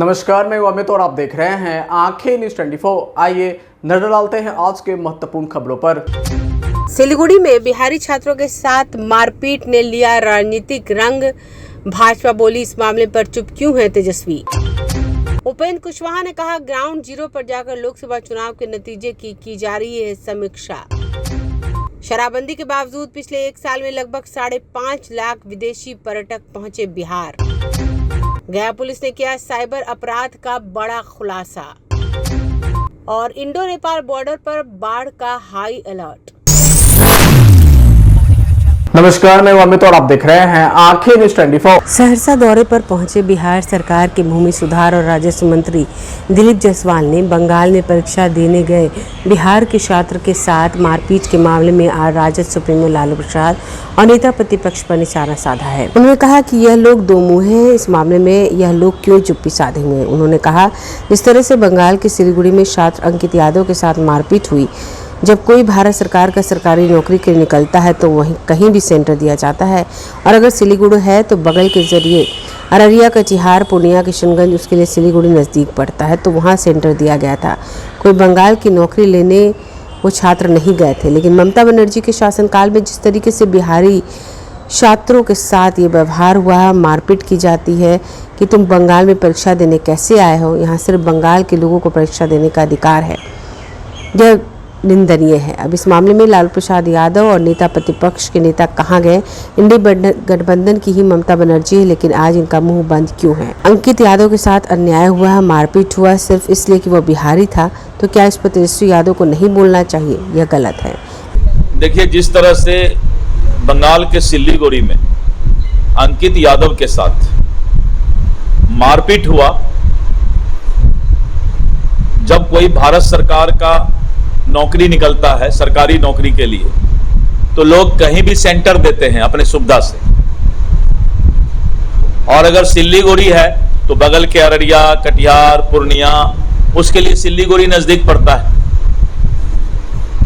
नमस्कार, मैं अमित और आप देख रहे हैं आंखें न्यूज 24। आइए नजर डालते हैं आज के महत्वपूर्ण खबरों पर। सिलीगुड़ी में बिहारी छात्रों के साथ मारपीट ने लिया राजनीतिक रंग। भाजपा बोली, इस मामले पर चुप क्यों है तेजस्वी। उपेंद्र कुशवाहा ने कहा, ग्राउंड जीरो पर जाकर लोकसभा चुनाव के नतीजे की जा रही है समीक्षा। शराबबंदी के बावजूद पिछले एक साल में लगभग 5.5 लाख विदेशी पर्यटक पहुंचे बिहार। गया पुलिस ने किया साइबर अपराध का बड़ा खुलासा। और इंडो नेपाल बॉर्डर पर बाढ़ का हाई अलर्ट। नमस्कार, मैं अमित और आप देख रहे हैं आंखें न्यूज 24। सहरसा दौरे पर पहुंचे बिहार सरकार के भूमि सुधार और राजस्व मंत्री दिलीप जायसवाल ने बंगाल में परीक्षा देने गए बिहार के छात्र के साथ मारपीट के मामले में आज राजद सुप्रीमो लालू प्रसाद और नेता प्रतिपक्ष पर निशाना साधा है। उन्होंने कहा कि यह लोग दो मुँह हैं, इस मामले में यह लोग क्यों चुप्पी साधे हुए हैं। उन्होंने कहा, जिस तरह से बंगाल के सिलीगुड़ी में छात्र अंकित यादव के साथ मारपीट हुई, जब कोई भारत सरकार का सरकारी नौकरी के लिए निकलता है तो वहीं कहीं भी सेंटर दिया जाता है, और अगर सिलीगुड़ी है तो बगल के जरिए अररिया, कटिहार, पूर्णिया, किशनगंज, उसके लिए सिलीगुड़ी नज़दीक पड़ता है तो वहाँ सेंटर दिया गया था। कोई बंगाल की नौकरी लेने वो छात्र नहीं गए थे। लेकिन ममता बनर्जी के शासनकाल में जिस तरीके से बिहारी छात्रों के साथ ये व्यवहार हुआ, मारपीट की जाती है कि तुम बंगाल में परीक्षा देने कैसे आए हो, यहाँ सिर्फ बंगाल के लोगों को परीक्षा देने का अधिकार है, यह निंदनीय है। अब इस मामले में लालू प्रसाद यादव और नेता प्रतिपक्ष के नेता कहाँ गए। इंडी गठबंधन की ही ममता बनर्जी है, लेकिन आज इनका मुंह बंद क्यों है। अंकित यादव के साथ अन्याय हुआ, मारपीट हुआ सिर्फ इसलिए कि वह बिहारी था, तो क्या इस पर तेजस्वी यादव को नहीं बोलना चाहिए? यह गलत है। देखिए, जिस तरह से बंगाल के सिलीगुड़ी में अंकित यादव के साथ मारपीट हुआ, जब कोई भारत सरकार का नौकरी निकलता है सरकारी नौकरी के लिए, तो लोग कहीं भी सेंटर देते हैं अपने सुविधा से। और अगर सिलीगुड़ी है तो बगल के अररिया, कटिहार, पूर्णिया, उसके लिए सिलीगुड़ी नजदीक पड़ता है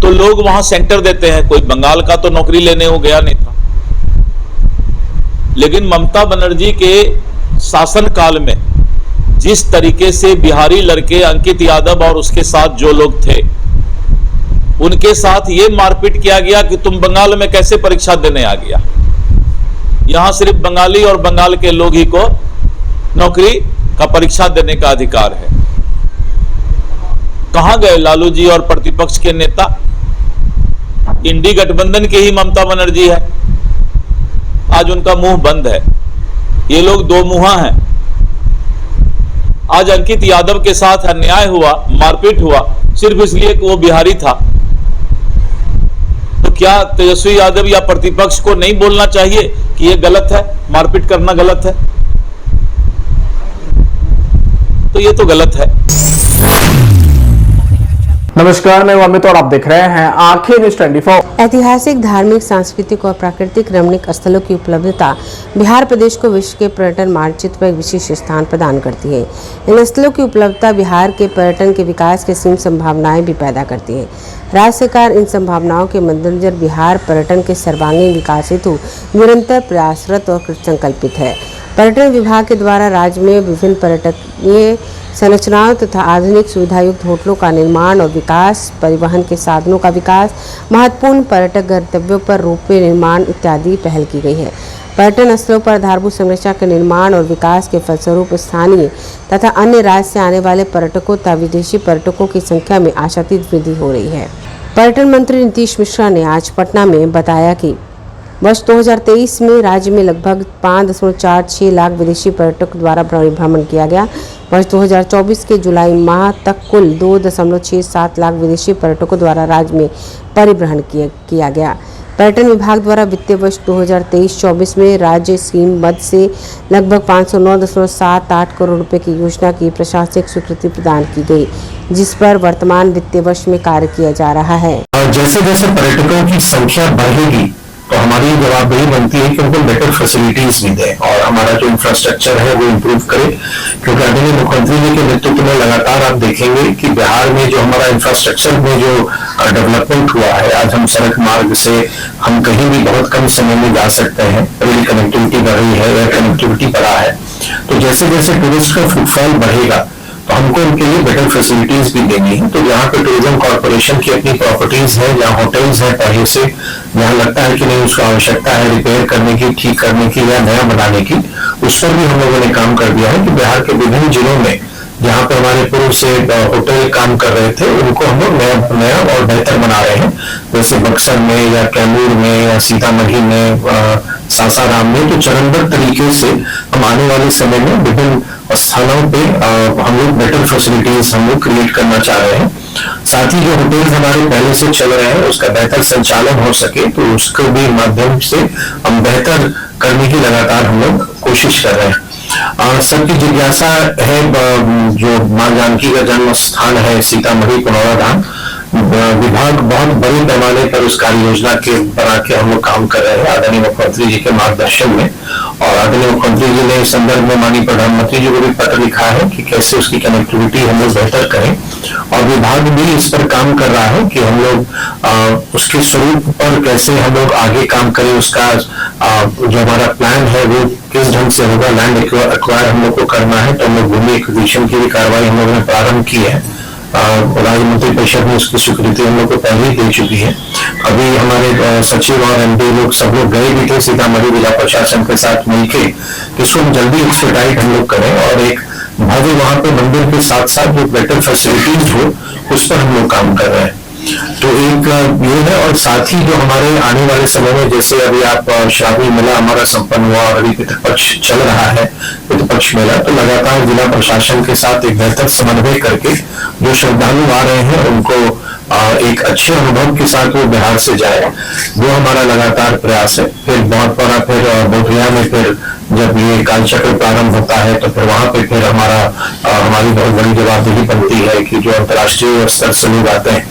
तो लोग वहां सेंटर देते हैं। कोई बंगाल का तो नौकरी लेने वो गया नहीं था। लेकिन ममता बनर्जी के शासनकाल में जिस तरीके से बिहारी लड़के अंकित यादव और उसके साथ जो लोग थे, उनके साथ ये मारपीट किया गया कि तुम बंगाल में कैसे परीक्षा देने आ गया। यहां सिर्फ बंगाली और बंगाल के लोग ही को नौकरी का परीक्षा देने का अधिकार है। कहां गए लालू जी और प्रतिपक्ष के नेता? इंडी गठबंधन की ही ममता बनर्जी है, आज उनका मुंह बंद है। ये लोग दो मुंहा हैं। आज अंकित यादव के साथ अन्याय हुआ, मारपीट हुआ सिर्फ इसलिए कि वो बिहारी था, तो क्या तेजस्वी यादव या प्रतिपक्ष को नहीं बोलना चाहिए कि ये गलत है, मारपीट करना गलत है? तो ये तो गलत है। नमस्कार, मैं अमित और आप देख रहे हैं आंखें न्यूज 24। ऐतिहासिक, धार्मिक, सांस्कृतिक और प्राकृतिक रमणीक स्थलों की उपलब्धता बिहार प्रदेश को विश्व के पर्यटन मानचित्र पर एक विशेष स्थान प्रदान करती है। इन स्थलों की उपलब्धता बिहार के पर्यटन के विकास की सीम संभावनाएं भी पैदा करती है। राज्य सरकार इन संभावनाओं के मद्देनजर बिहार पर्यटन के सर्वांगीण विकास हेतु निरंतर प्रयासरत और कृतसंकल्पित है। पर्यटन विभाग के द्वारा राज्य में विभिन्न पर्यटकीय संरचनाओं तथा आधुनिक सुविधायुक्त होटलों का निर्माण और विकास, परिवहन के साधनों का विकास, महत्वपूर्ण पर्यटक गंतव्यों पर रोपवे निर्माण इत्यादि पहल की गई है। पर्यटन स्थलों पर आधारभूत संरचना के निर्माण और विकास के फलस्वरूप स्थानीय तथा अन्य राज्य से आने वाले पर्यटकों तथा विदेशी पर्यटकों की संख्या में आशातीत वृद्धि हो रही है। पर्यटन मंत्री नीतीश मिश्रा ने आज पटना में बताया कि वर्ष 2023 में राज्य में लगभग 5.46 लाख विदेशी पर्यटकों द्वारा भ्रमण किया गया। वर्ष 2024 के जुलाई माह तक कुल 2.67 लाख विदेशी पर्यटकों द्वारा राज्य में परिभ्रमण किया गया। पर्यटन विभाग द्वारा वित्तीय वर्ष 2023-24 में राज्य स्कीम मद से लगभग 509.78 करोड़ रुपए की योजना की प्रशासनिक स्वीकृति प्रदान की गई, जिस पर वर्तमान वित्तीय वर्ष में कार्य किया जा रहा है। जैसे जैसे पर्यटकों की संख्या बढ़ेगी तो हमारी जवाबदेही बनती है कि उनको बेटर फैसिलिटीज भी दें और हमारा जो इंफ्रास्ट्रक्चर है वो इम्प्रूव करे, क्योंकि आदरणीय मुख्यमंत्री जी के नेतृत्व में लगातार आप देखेंगे कि बिहार में जो हमारा इंफ्रास्ट्रक्चर में जो डेवलपमेंट हुआ है, आज हम सड़क मार्ग से हम कहीं भी बहुत कम समय में जा सकते हैं, रेल कनेक्टिविटी बढ़ रही है, एयर कनेक्टिविटी बढ़ा है। तो जैसे जैसे टूरिस्ट का फुटफॉल बढ़ेगा तो हमको उनके लिए बेटर फैसिलिटीज भी देनी है। तो जहाँ पे टूरिज्म कॉर्पोरेशन की अपनी प्रॉपर्टीज है, जहाँ होटल्स है पहले से, जहाँ लगता है कि नहीं उसको आवश्यकता है रिपेयर करने की, ठीक करने की या नया बनाने की, उस पर भी हम लोगों ने काम कर दिया है कि बिहार के विभिन्न जिलों में जहाँ पे हमारे पूर्व से होटल काम कर रहे थे उनको हम लोग नया और बेहतर बना रहे हैं। जैसे बक्सर में या कैमूर में या सीतामढ़ी में, सासाराम में, तो चरणबद्ध तरीके से हम आने वाले समय में विभिन्न स्थानों पे हम लोग बेटर फैसिलिटीज हम लोग क्रिएट करना चाह रहे हैं। साथ ही जो होटल्स हमारे पहले से चल रहे हैं उसका बेहतर संचालन हो सके तो उसको भी माध्यम से हम बेहतर करने की लगातार हम लोग कोशिश कर रहे हैं। सबकी जिज्ञासा है, जो मां जानकी का जन्म स्थान है सीतामढ़ी पुनौरा धाम, विभाग बहुत बड़े पैमाने पर उस कार्य योजना के बना के हम लोग काम कर रहे हैं आदरणीय मुख्यमंत्री जी के मार्गदर्शन में। और आदरणीय मुख्यमंत्री जी ने इस संदर्भ में माननीय प्रधानमंत्री जी को भी पत्र लिखा है कि कैसे उसकी कनेक्टिविटी हम लोग बेहतर करें, और विभाग भी इस पर काम कर रहा है कि हम लोग उसके स्वरूप पर कैसे हम लोग आगे काम करें। उसका जो हमारा प्लान है वो किस ढंग से होगा, लैंड एक्वायर हम लोग को करना है तो हम लोग भूमि एक्विजिशन की भी कार्रवाई हम लोगों ने प्रारंभ की है। राज्य मंत्री परिषद ने उसकी स्वीकृति हम लोग को पहले ही दे चुकी है। अभी हमारे सचिव और एमडी लोग सब लोग गए भी थे सीतामढ़ी जिला प्रशासन के साथ मिलकर कि इसको जल्दी एक्सपेडाइट हम लोग करें और एक भव्य वहां पे मंदिर के साथ साथ जो बेटर फैसिलिटीज हो उस पर हम लोग काम कर रहे हैं। तो एक ये है, और साथ ही जो हमारे आने वाले समय में जैसे अभी आप श्रावणी मेला हमारा संपन्न हुआ और अभी पितृपक्ष चल रहा है, पितृपक्ष मेला, तो लगातार जिला प्रशासन के साथ एक बेहतर समन्वय करके जो श्रद्धालु आ रहे हैं उनको एक अच्छे अनुभव के साथ वो बिहार से जाए, वो हमारा लगातार प्रयास है। फिर बहुत बड़ा फिर बोधगया में फिर जब ये कालचक्र प्रारंभ होता है तो फिर वहां पे फिर हमारी बहुत बड़ी जवाबदेही बनती है कि जो अंतर्राष्ट्रीय स्तर से लोग आते हैं,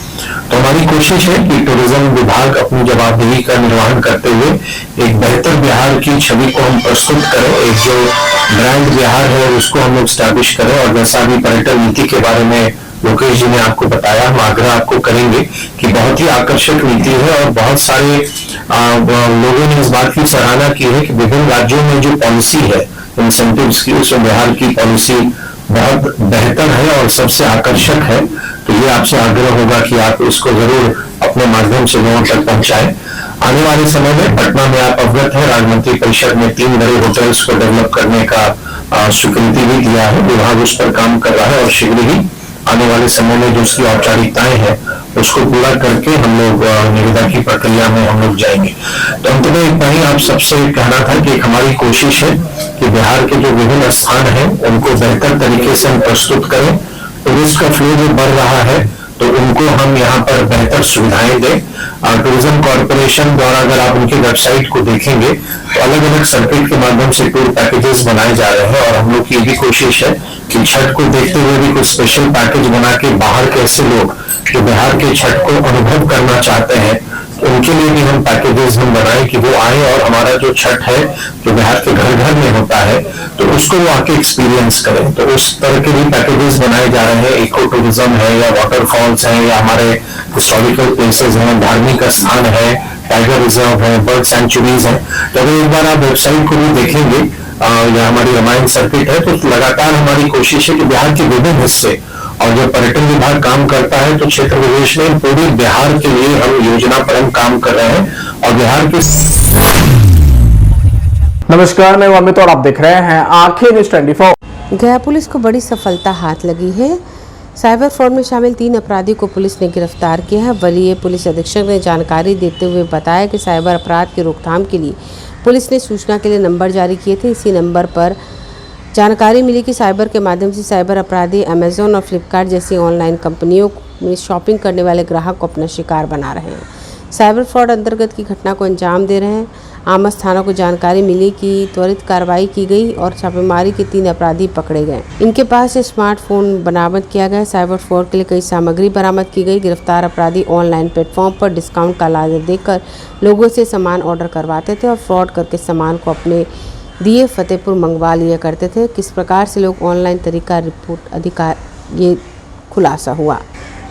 तो हमारी कोशिश है कि टूरिज्म विभाग अपनी जवाबदेही का निर्वहन करते हुए एक बेहतर बिहार की छवि को हम प्रस्तुत करें, एक जो ब्रांड बिहार है उसको हम लोग स्टैब्लिश करें। और जैसा भी पर्यटन नीति के बारे में लोकेश जी ने आपको बताया, हम आग्रह आपको करेंगे कि बहुत ही आकर्षक नीति है और बहुत सारे लोगों ने इस बात की सराहना की है कि विभिन्न राज्यों में जो पॉलिसी है इंसेंटिव्स की, उसमें बिहार की पॉलिसी बहुत बेहतर है और सबसे आकर्षक है। तो ये आपसे आग्रह होगा कि आप इसको जरूर अपने माध्यम से लोगों तक पहुंचाएं। आने वाले समय में पटना में आप अवगत है, राज्य मंत्री परिषद ने 3 बड़े होटल्स को डेवलप करने का स्वीकृति भी दिया है, विभाग उस पर काम कर रहा है और शीघ्र ही आने वाले समय में जो उसकी औपचारिकताएं हैं उसको पूरा करके हम लोग निविदा की प्रक्रिया में हम लोग जाएंगे। तो अंत में इतना ही आप सबसे कहना था कि हमारी कोशिश है कि बिहार के जो विभिन्न स्थान हैं उनको बेहतर तरीके से हम प्रस्तुत करें। टूरिस्ट का फ्लो जो बढ़ रहा है तो उनको हम यहाँ पर बेहतर सुविधाएं दें। टूरिज्म कॉर्पोरेशन द्वारा अगर आप उनकी वेबसाइट को देखेंगे तो अलग अलग सर्किट के माध्यम से टूर पैकेजेस बनाए जा रहे हैं और हम लोग की भी कोशिश है कि छठ को देखते हुए भी कुछ स्पेशल पैकेज बना के बाहर के ऐसे लोग जो बिहार के छठ को अनुभव करना चाहते हैं उनके लिए भी हम पैकेजेस हम बनाए कि वो आए और हमारा जो छठ है जो बिहार के घर घर में होता है तो उसको वो आके एक्सपीरियंस करें। तो उस तरह के भी पैकेजेस बनाए जा रहे हैं। इको टूरिज्म है या वाटरफॉल्स है या हमारे हिस्टोरिकल प्लेसेस हैं, धार्मिक स्थान है, टाइगर रिजर्व है, बर्ड सेंचुरीज है। तो अगर एक बार आप वेबसाइट को भी देखेंगे या हमारी रामायण सर्किट है तो लगातार हमारी कोशिश है कि बिहार के विभिन्न हिस्से और जो पर्यटन विभाग काम करता है तो क्षेत्र विशेष में पूरे बिहार के लिए हम योजना पर हम काम कर रहे हैं और बिहार के। नमस्कार, मैं अमित और आप देख रहे हैं आंखें न्यूज़ 24। गया पुलिस को बड़ी सफलता हाथ लगी है। साइबर फ्रॉड में शामिल 3 अपराधी को पुलिस ने गिरफ्तार किया है। वरीय पुलिस अधीक्षक ने जानकारी देते हुए बताया कि साइबर अपराध की रोकथाम के लिए पुलिस ने सूचना के लिए नंबर जारी किए थे। इसी नंबर पर जानकारी मिली कि साइबर के माध्यम से साइबर अपराधी अमेज़न और फ्लिपकार्ट जैसी ऑनलाइन कंपनियों में शॉपिंग करने वाले ग्राहक को अपना शिकार बना रहे हैं, साइबर फ्रॉड अंतर्गत की घटना को अंजाम दे रहे हैं। आमस थाना को जानकारी मिली कि त्वरित कार्रवाई की गई और छापेमारी के 3 अपराधी पकड़े गए। इनके पास से स्मार्टफोन बरामद किया गया। साइबर फ्रॉड के लिए कई सामग्री बरामद की गई। गिरफ्तार अपराधी ऑनलाइन प्लेटफॉर्म पर डिस्काउंट का लालच देकर लोगों से सामान ऑर्डर करवाते थे और फ्रॉड करके सामान को अपने दिए फतेहपुर मंगवा लिया करते थे। किस प्रकार से लोग ऑनलाइन तरीका रिपोर्ट अधिकार ये खुलासा हुआ।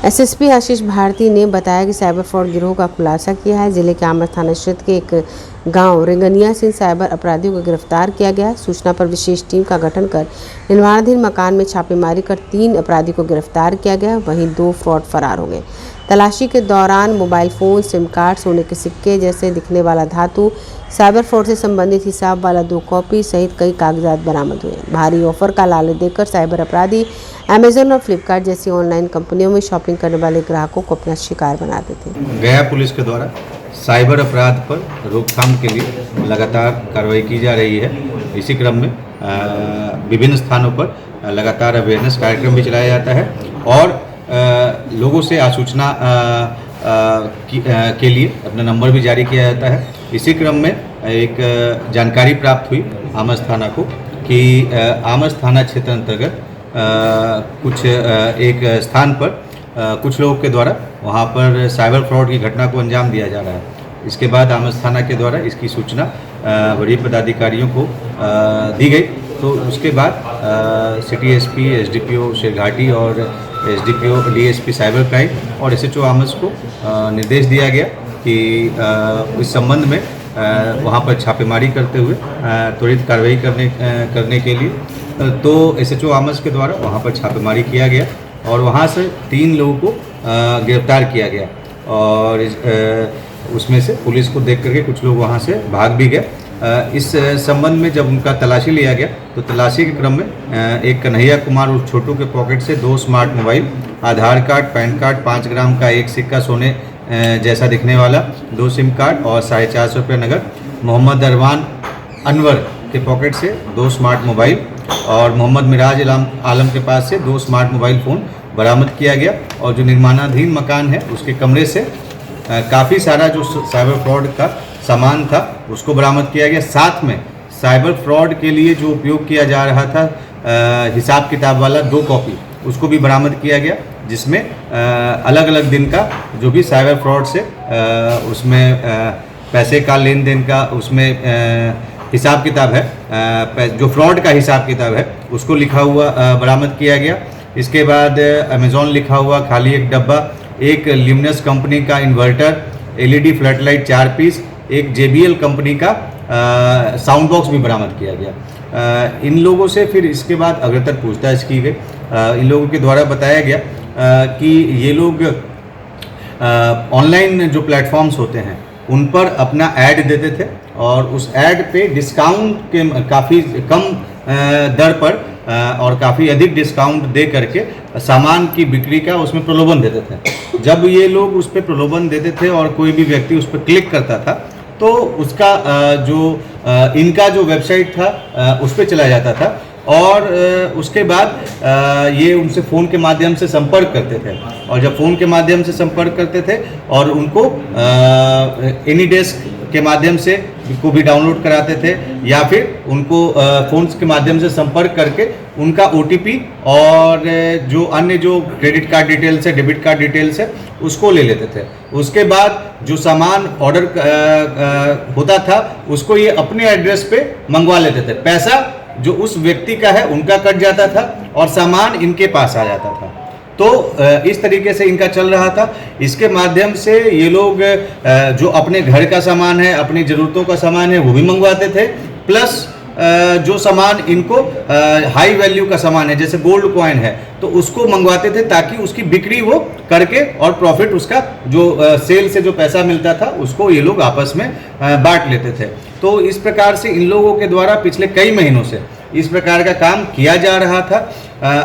एसएसपी आशीष भारती ने बताया कि साइबर फ्रॉड गिरोह का खुलासा किया है। जिले के आमस थाना क्षेत्र के एक गांव रेंगनिया से साइबर अपराधियों को गिरफ्तार किया गया। सूचना पर विशेष टीम का गठन कर निर्माणाधीन मकान में छापेमारी कर 3 अपराधी को गिरफ्तार किया गया। वहीं 2 फ्रॉड फरार हो गए। तलाशी के दौरान मोबाइल फ़ोन, सिम कार्ड, सोने के सिक्के जैसे दिखने वाला धातु, साइबर फ्रॉड से संबंधित हिसाब वाला 2 कॉपी सहित कई कागजात बरामद हुए। भारी ऑफर का लालच देकर साइबर अपराधी अमेजन और फ्लिपकार्ट जैसी ऑनलाइन कंपनियों में शॉपिंग करने वाले ग्राहकों को अपना शिकार बनाते थे। गया पुलिस के द्वारा साइबर अपराध पर रोकथाम के लिए लगातार कार्रवाई की जा रही है। इसी क्रम में विभिन्न स्थानों पर लगातार अवेयरनेस कार्यक्रम भी चलाया जाता है और लोगों से आसूचना के लिए अपना नंबर भी जारी किया जाता है। इसी क्रम में एक जानकारी प्राप्त हुई आमस थाना को कि आमस थाना क्षेत्र अंतर्गत कुछ एक स्थान पर कुछ लोगों के द्वारा वहां पर साइबर फ्रॉड की घटना को अंजाम दिया जा रहा है। इसके बाद आमस थाना के द्वारा इसकी सूचना वरीय पदाधिकारियों को दी गई। तो उसके बाद सिटी एसपी, एसडीपीओ शेरघाटी और एसडीपीओ डीएसपी साइबर क्राइम और एसएचओ आमस को निर्देश दिया गया कि इस संबंध में वहां पर छापेमारी करते हुए त्वरित कार्रवाई करने के लिए तो एसएचओ आमस के द्वारा वहां पर छापेमारी किया गया और वहां से 3 लोगों को गिरफ्तार किया गया और उसमें से पुलिस को देख करके कुछ लोग वहां से भाग भी गए। इस संबंध में जब उनका तलाशी लिया गया तो तलाशी के क्रम में एक कन्हैया कुमार उर्फ छोटू के पॉकेट से 2 स्मार्ट मोबाइल, आधार कार्ड, पैन कार्ड, 5 ग्राम का 1 सिक्का सोने जैसा दिखने वाला, 2 सिम कार्ड और 450 रुपये नगद, मोहम्मद अरमान अनवर के पॉकेट से 2 स्मार्ट मोबाइल और मोहम्मद मिराज आलम के पास से 2 स्मार्ट मोबाइल फ़ोन बरामद किया गया और जो निर्माणाधीन मकान है उसके कमरे से काफ़ी सारा जो साइबर फ्रॉड का सामान था उसको बरामद किया गया। साथ में साइबर फ्रॉड के लिए जो उपयोग किया जा रहा था हिसाब किताब वाला 2 कॉपी उसको भी बरामद किया गया, जिसमें अलग अलग दिन का जो भी साइबर फ्रॉड से उसमें पैसे का लेन देन का उसमें हिसाब किताब है, जो फ्रॉड का हिसाब किताब है उसको लिखा हुआ बरामद किया गया। इसके बाद अमेज़ॉन लिखा हुआ खाली एक डब्बा, एक ल्यूमिनस कंपनी का इन्वर्टर, एलईडी फ्लडलाइट 4 पीस, एक JBL कंपनी का साउंड बॉक्स भी बरामद किया गया। इन लोगों से फिर इसके बाद अग्रतर पूछताछ की गई। इन लोगों के द्वारा बताया गया कि ये लोग ऑनलाइन जो प्लेटफॉर्म्स होते हैं उन पर अपना ऐड देते थे और उस ऐड पे डिस्काउंट के काफ़ी कम दर पर और काफ़ी अधिक डिस्काउंट दे करके सामान की बिक्री का उसमें प्रलोभन देते थे। जब ये लोग उस पर प्रलोभन देते थे और कोई भी व्यक्ति उस पर क्लिक करता था तो उसका इनका जो वेबसाइट था उस पर चला जाता था और उसके बाद ये उनसे फ़ोन के माध्यम से संपर्क करते थे और जब फ़ोन के माध्यम से संपर्क करते थे और उनको एनीडेस्क के माध्यम से को भी डाउनलोड कराते थे या फिर उनको फ़ोन के माध्यम से संपर्क करके उनका OTP और जो अन्य जो क्रेडिट कार्ड डिटेल्स है, डेबिट कार्ड डिटेल्स है उसको ले लेते थे। उसके बाद जो सामान ऑर्डर होता था उसको ये अपने एड्रेस पे मंगवा लेते थे। पैसा जो उस व्यक्ति का है उनका कट जाता था और सामान इनके पास आ जाता था। तो इस तरीके से इनका चल रहा था। इसके माध्यम से ये लोग जो अपने घर का सामान है, अपनी ज़रूरतों का सामान है वो भी मंगवाते थे, प्लस जो सामान इनको हाई वैल्यू का सामान है जैसे गोल्ड कॉइन है तो उसको मंगवाते थे ताकि उसकी बिक्री वो करके और प्रॉफिट उसका जो सेल से जो पैसा मिलता था उसको ये लोग आपस में बांट लेते थे। तो इस प्रकार से इन लोगों के द्वारा पिछले कई महीनों से इस प्रकार का काम किया जा रहा था।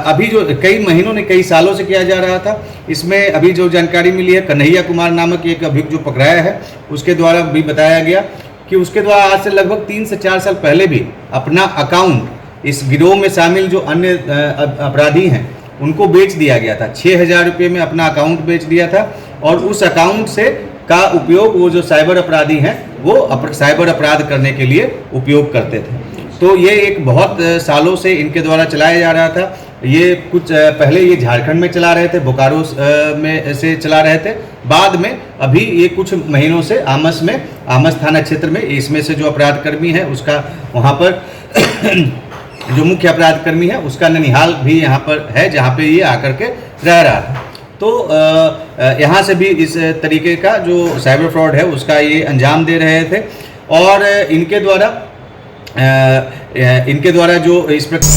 अभी जो कई महीनों ने कई सालों से किया जा रहा था। इसमें अभी जो जानकारी मिली है कन्हैया कुमार नामक एक अभियुक्त जो पकड़ाया है उसके द्वारा भी बताया गया कि उसके द्वारा आज से लगभग 3 से 4 साल पहले भी अपना अकाउंट इस गिरोह में शामिल जो अन्य अपराधी हैं उनको बेच दिया गया था। 6,000 रुपये में अपना अकाउंट बेच दिया था और उस अकाउंट से का उपयोग वो जो साइबर अपराधी हैं वो साइबर अपराध करने के लिए उपयोग करते थे। तो ये एक बहुत सालों से इनके द्वारा चलाया जा रहा था। ये कुछ पहले ये झारखंड में चला रहे थे, बोकारो में से चला रहे थे, बाद में अभी ये कुछ महीनों से आमस थाना क्षेत्र में इसमें से जो अपराध कर्मी है उसका वहाँ पर जो मुख्य अपराध कर्मी है उसका ननिहाल भी यहाँ पर है, जहाँ पे ये आकर के रह रहा था। तो यहाँ से भी इस तरीके का जो साइबर फ्रॉड है उसका ये अंजाम दे रहे थे और इनके द्वारा जो इस प्रकार।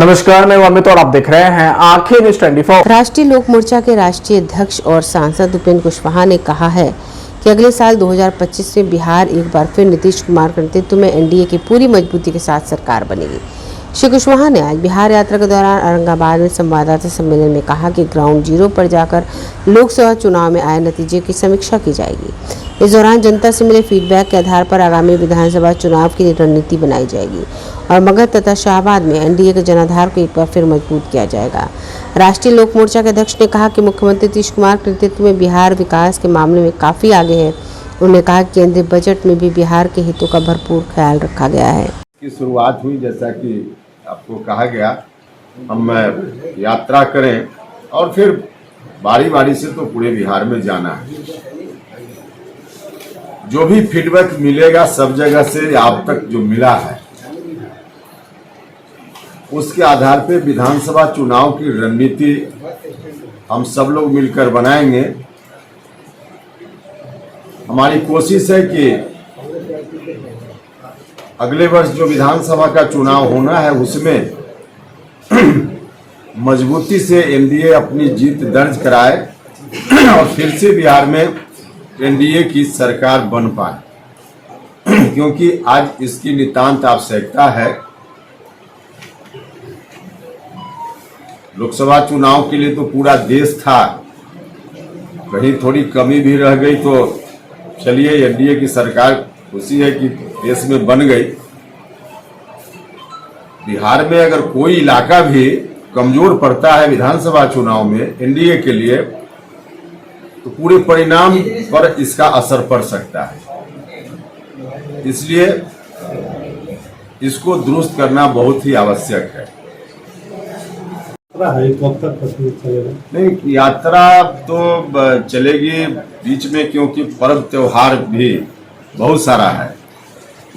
नमस्कार, मैं अमित और आप देख रहे हैं आंखें न्यूज़ 24। राष्ट्रीय लोक मोर्चा के राष्ट्रीय अध्यक्ष और सांसद उपेंद्र कुशवाहा ने कहा है कि अगले साल 2025 में बिहार एक बार फिर नीतीश कुमार के नेतृत्व में एनडीए की पूरी मजबूती के साथ सरकार बनेगी। श्री कुशवाहा ने आज बिहार यात्रा के दौरान औरंगाबाद में संवाददाता सम्मेलन में कहा कि ग्राउंड जीरो पर जाकर लोकसभा चुनाव में आए नतीजे की समीक्षा की जाएगी। इस दौरान जनता से मिले फीडबैक के आधार पर आगामी विधानसभा चुनाव की रणनीति बनाई जाएगी और मगध तथा शाहबाद में एनडीए के जनाधार को एक बार फिर मजबूत किया जाएगा। राष्ट्रीय लोक मोर्चा के अध्यक्ष ने कहा कि मुख्यमंत्री नीतीश कुमार के नेतृत्व में बिहार विकास के मामले में काफ़ी आगे है। उन्होंने कहा कि केंद्रीय बजट में भी बिहार के हितों का भरपूर ख्याल रखा गया है। की शुरुआत हुई, जैसा कि आपको कहा गया, हम यात्रा करें और फिर बारी बारी से तो पूरे बिहार में जाना है। जो भी फीडबैक मिलेगा सब जगह से आप तक जो मिला है उसके आधार पे विधानसभा चुनाव की रणनीति हम सब लोग मिलकर बनाएंगे। हमारी कोशिश है कि अगले वर्ष जो विधानसभा का चुनाव होना है उसमें मजबूती से एनडीए अपनी जीत दर्ज कराए और फिर से बिहार में एनडीए की सरकार बन पाए, क्योंकि आज इसकी नितांत आवश्यकता है। लोकसभा चुनाव के लिए तो पूरा देश था, कहीं थोड़ी कमी भी रह गई तो चलिए एनडीए की सरकार खुशी है कि देश में बन गई। बिहार में अगर कोई इलाका भी कमजोर पड़ता है विधानसभा चुनाव में एनडीए के लिए तो पूरे परिणाम पर इसका असर पड़ सकता है। इसलिए इसको दुरुस्त करना बहुत ही आवश्यक है। कब तक चलेगा? नहीं, यात्रा तो चलेगी बीच में, क्योंकि पर्व त्योहार भी बहुत सारा है,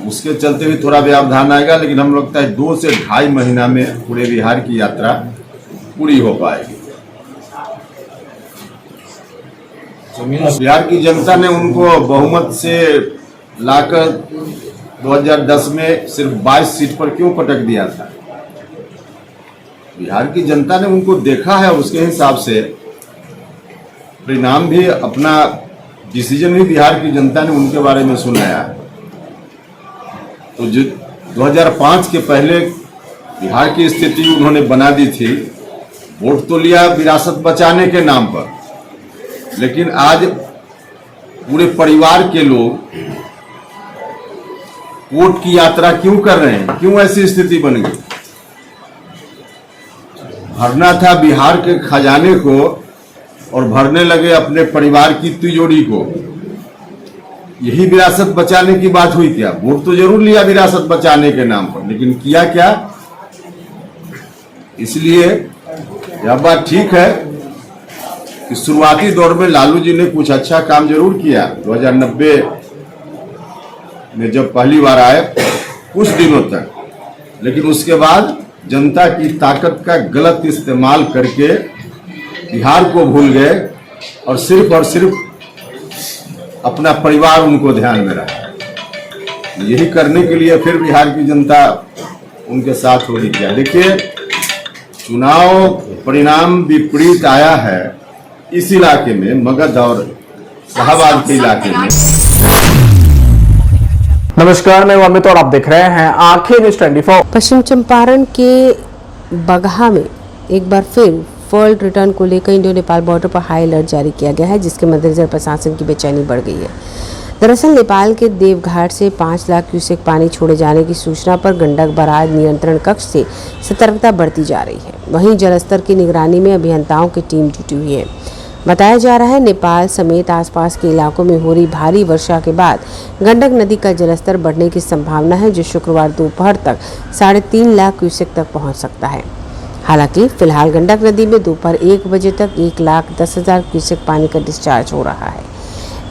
उसके चलते भी थोड़ा व्यवधान आएगा, लेकिन हम लगता है 2 से 2.5 महीना में पूरे बिहार की यात्रा पूरी हो पाएगी। बिहार की जनता ने उनको बहुमत से लाकर 2010 में सिर्फ 22 सीट पर क्यों पटक दिया था? बिहार की जनता ने उनको देखा है, उसके हिसाब से परिणाम भी, अपना डिसीजन भी बिहार की जनता ने उनके बारे में सुनाया। तो जो 2005 के पहले बिहार की स्थिति उन्होंने बना दी थी, वोट तो लिया विरासत बचाने के नाम पर, लेकिन आज पूरे परिवार के लोग वोट की यात्रा क्यों कर रहे हैं? क्यों ऐसी स्थिति बन गई? भरना था बिहार के खजाने को और भरने लगे अपने परिवार की तिजोरी को। यही विरासत बचाने की बात हुई क्या? वोट तो जरूर लिया विरासत बचाने के नाम पर, लेकिन किया क्या? इसलिए यह बात ठीक है कि शुरुआती दौर में लालू जी ने कुछ अच्छा काम जरूर किया। 2090 में जब पहली बार आए कुछ दिनों तक, लेकिन उसके बाद जनता की ताकत का गलत इस्तेमाल करके बिहार को भूल गए और सिर्फ अपना परिवार उनको ध्यान में रहा। यही करने के लिए फिर बिहार की जनता उनके साथ हो रही क्या? देखिए, चुनाव परिणाम विपरीत आया है इस इलाके में, मगध और शाहबाद के इलाके में। नमस्कार, मैं अमित और आप देख रहे हैं आंखें न्यूज़ 24। पश्चिम चंपारण के बगहा में एक बार फिर वर्ल्ड रिटर्न को लेकर इंडो नेपाल बॉर्डर पर हाई अलर्ट जारी किया गया है, जिसके मद्देनजर प्रशासन की बेचैनी बढ़ गई है। दरअसल नेपाल के देवघाट से 5 लाख क्यूसेक पानी छोड़े जाने की सूचना पर गंडक बराज नियंत्रण कक्ष से सतर्कता बढ़ती जा रही है। वहीं जलस्तर की निगरानी में अभियंताओं की टीम जुटी हुई है। बताया जा रहा है नेपाल समेत आसपास के इलाकों में हो रही भारी वर्षा के बाद गंडक नदी का जलस्तर बढ़ने की संभावना है, जो शुक्रवार दोपहर तक 3.5 लाख क्यूसेक तक पहुंच सकता है। हालांकि फिलहाल गंडक नदी में दोपहर 1 बजे तक 1,10,000 क्यूसेक पानी का डिस्चार्ज हो रहा है,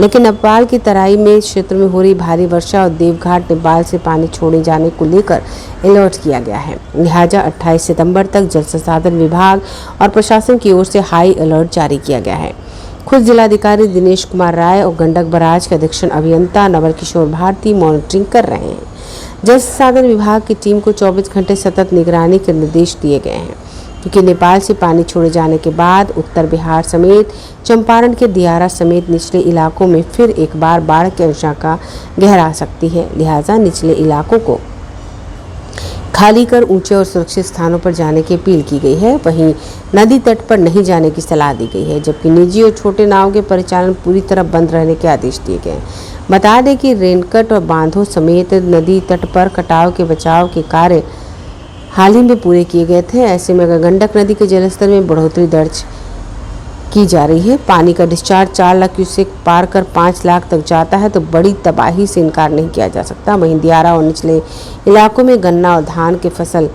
लेकिन नेपाल की तराई में क्षेत्र में हो रही भारी वर्षा और देवघाट नेपाल से पानी छोड़े जाने को लेकर अलर्ट किया गया है। लिहाजा 28 सितंबर तक जल संसाधन विभाग और प्रशासन की ओर से हाई अलर्ट जारी किया गया है। खुद जिलाधिकारी दिनेश कुमार राय और गंडक बराज के अधीक्षण अभियंता नवल किशोर भारती मॉनिटरिंग कर रहे हैं। जल संसाधन विभाग की टीम को 24 घंटे सतत निगरानी के निर्देश दिए गए हैं, क्योंकि नेपाल से पानी छोड़े जाने के बाद उत्तर बिहार समेत चंपारण के दियारा समेत निचले इलाकों में फिर एक बार बाढ़ की आशंका गहरा सकती है। लिहाजा निचले इलाकों को खाली कर ऊंचे और सुरक्षित स्थानों पर जाने की अपील की गई है। वहीं नदी तट पर नहीं जाने की सलाह दी गई है, जबकि निजी और छोटे नाव के परिचालन पूरी तरह बंद रहने के आदेश दिए गए हैं। बता दें कि रेनकट और बांधों समेत नदी तट पर कटाव के बचाव के कार्य हाल ही में पूरे किए गए थे। ऐसे में अगर गंडक नदी के जलस्तर में बढ़ोतरी दर्ज की जा रही है, पानी का डिस्चार्ज 4 लाख क्यूसेक पार कर 5 लाख तक जाता है, तो बड़ी तबाही से इनकार नहीं किया जा सकता। वहीं दियारा और निचले इलाकों में गन्ना और धान की फसल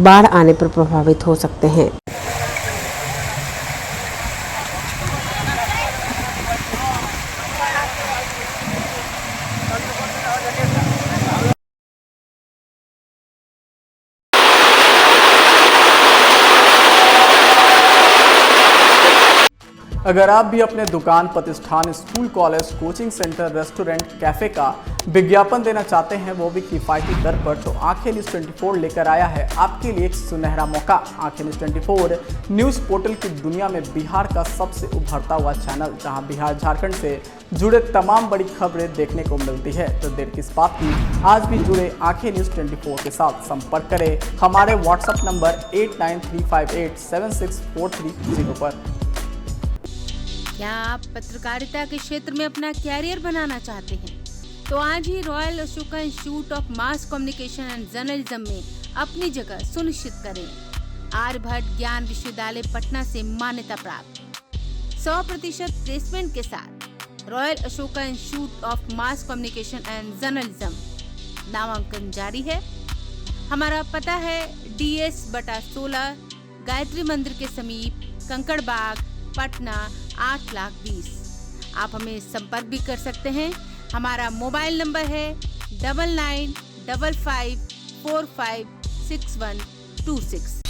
बाढ़ आने पर प्रभावित हो सकते हैं। अगर आप भी अपने दुकान, प्रतिष्ठान, school, college, coaching centre, restaurant, cafe का विज्ञापन देना चाहते हैं, वो भी किफ़ायती दर पर, तो आंखें न्यूज़ 24 लेकर आया है आपके लिए एक सुनहरा मौका। आंखें न्यूज़ 24 न्यूज़ पोर्टल की दुनिया में बिहार का सबसे उभरता हुआ चैनल, जहां बिहार झारखंड से जुड़े तमाम बड़ी खबरें देखने को मिलती है। तो देर किस बात की, आज भी जुड़े आंखें न्यूज़ 24 के साथ। संपर्क करें हमारे व्हाट्सएप नंबर 8935876430 पर। क्या आप पत्रकारिता के क्षेत्र में अपना कैरियर बनाना चाहते हैं? तो आज ही Royal Ashoka Institute of Mass Communication and Journalism में अपनी जगह सुनिश्चित करें। आर्यभट्ट ज्ञान विश्वविद्यालय पटना से मान्यता प्राप्त 100% प्लेसमेंट के साथ royal Ashoka Institute of Mass Communication and journalism नामांकन जारी है। हमारा पता है DS/16 गायत्री मंदिर के समीप, कंकड़ बाग, पटना 8,20,000। आप हमें संपर्क भी कर सकते हैं। हमारा मोबाइल नंबर है 9955456126।